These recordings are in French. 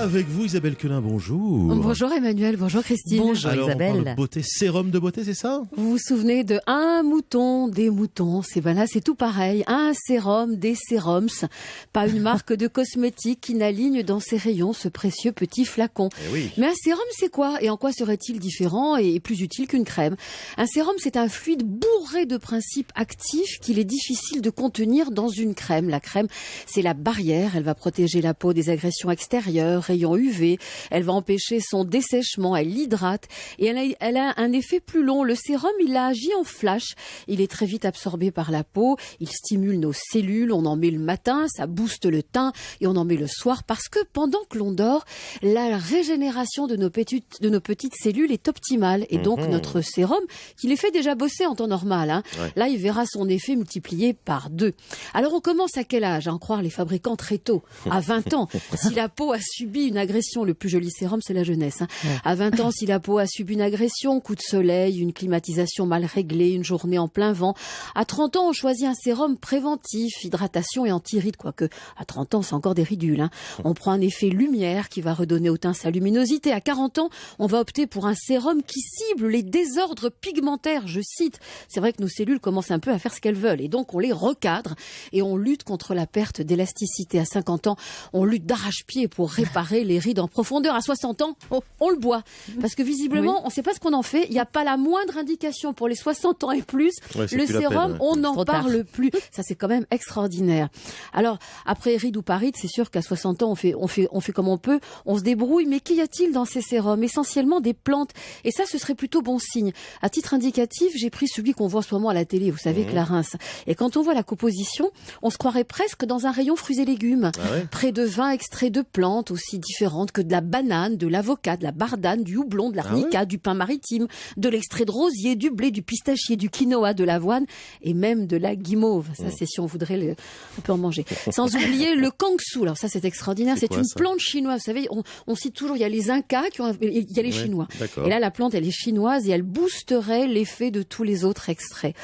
Avec vous Isabelle Quelin, bonjour. Bonjour Emmanuel, bonjour Christine. Bonjour. Alors Isabelle. on parle de beauté, sérum de beauté, c'est ça? Vous vous souvenez de un mouton, des moutons, c'est tout pareil. Un sérum, des sérums. Pas une marque de cosmétiques qui n'aligne dans ses rayons ce précieux petit flacon. Oui. Mais un sérum c'est quoi? Et en quoi serait-il différent et plus utile qu'une crème? Un sérum c'est un fluide bourré de principes actifs qu'il est difficile de contenir dans une crème. La crème c'est la barrière, elle va protéger la peau des agressions extérieures, rayons UV, elle va empêcher son dessèchement, elle l'hydrate et elle a un effet plus long. Le sérum, il agit en flash, il est très vite absorbé par la peau, il stimule nos cellules, on en met le matin, ça booste le teint et on en met le soir parce que pendant que l'on dort, la régénération de nos petites cellules est optimale et donc notre sérum, qui les fait déjà bosser en temps normal, là il verra son effet multiplié par 2. Alors on commence à quel âge? À en croire les fabricants très tôt, à 20 ans. Si la peau a subi une agression, le plus joli sérum c'est la jeunesse. À 20 ans, si la peau a subi une agression, coup de soleil, une climatisation mal réglée, une journée en plein vent. À 30 ans, on choisit un sérum préventif, hydratation et anti-rides, quoique à 30 ans c'est encore des ridules. On prend un effet lumière qui va redonner au teint sa luminosité. À 40 ans, on va opter pour un sérum qui cible les désordres pigmentaires, je cite. C'est vrai que nos cellules commencent un peu à faire ce qu'elles veulent et donc on les recadre et on lutte contre la perte d'élasticité. À 50 ans, on lutte d'arrache-pied pour réparer les rides en profondeur. À 60 ans, on le boit. Parce que visiblement, on ne sait pas ce qu'on en fait. Il n'y a pas la moindre indication pour les 60 ans et plus. Ouais, c'est le plus la sérum, peine, on n'en Trop tard. parle plus. Ça, c'est quand même extraordinaire. Alors, après rides ou pas rides, c'est sûr qu'à 60 ans, on fait comme on peut. On se débrouille. Mais qu'y a-t-il dans ces sérums? Essentiellement des plantes. Et ça, ce serait plutôt bon signe. À titre indicatif, j'ai pris celui qu'on voit en ce moment à la télé. Vous savez, Clarins. Et quand on voit la composition, on se croirait presque dans un rayon fruits et légumes. Ah ouais? Près de 20 extraits de plantes aussi différentes que de la banane, de l'avocat, de la bardane, du houblon, de l'arnica, du pain maritime, de l'extrait de rosier, du blé, du pistachier, du quinoa, de l'avoine et même de la guimauve. Ça, c'est si on voudrait, on peut en manger. Sans oublier le kangsu. Alors ça, c'est extraordinaire. C'est quoi, une ça? plante chinoise. Vous savez, on cite toujours, il y a les Incas, il y a les Chinois. D'accord. Et là, la plante, elle est chinoise et elle boosterait l'effet de tous les autres extraits.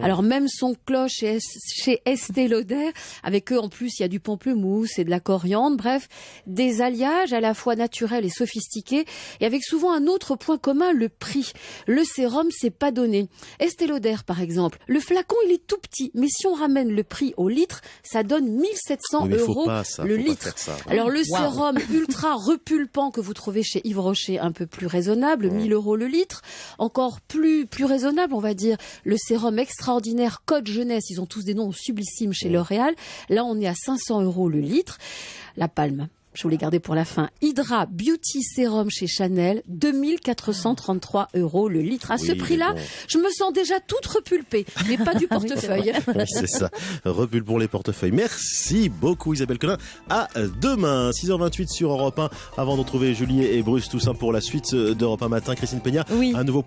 Alors même son cloche chez Estée Lauder, avec eux en plus, il y a du pamplemousse et de la coriandre. Bref, des alliages à la fois naturels et sophistiqués et avec souvent un autre point commun, le prix. Le sérum, c'est pas donné. Estée Lauder, par exemple, le flacon, il est tout petit, mais si on ramène le prix au litre, ça donne 1700 Oui, mais faut euros pas ça, le faut pas litre. faire ça. Alors le sérum ultra repulpant que vous trouvez chez Yves Rocher, un peu plus raisonnable, 1000 euros le litre. Encore plus raisonnable, on va dire, le sérum extraordinaire Code Jeunesse, ils ont tous des noms sublissimes chez L'Oréal. Là, on est à 500 euros le litre. La palme, je vous l'ai gardé pour la fin. Hydra Beauty Sérum chez Chanel, 2433 euros le litre. À ce Oui, prix-là, mais bon. je me sens déjà toute repulpée, mais pas du portefeuille. Oui, c'est ça. Recul pour les portefeuilles. Merci beaucoup Isabelle Quelin. À demain, 6h28 sur Europe 1. Avant de retrouver Julie et Bruce Toussaint pour la suite d'Europe 1 matin, Christine Peña, Oui. un nouveau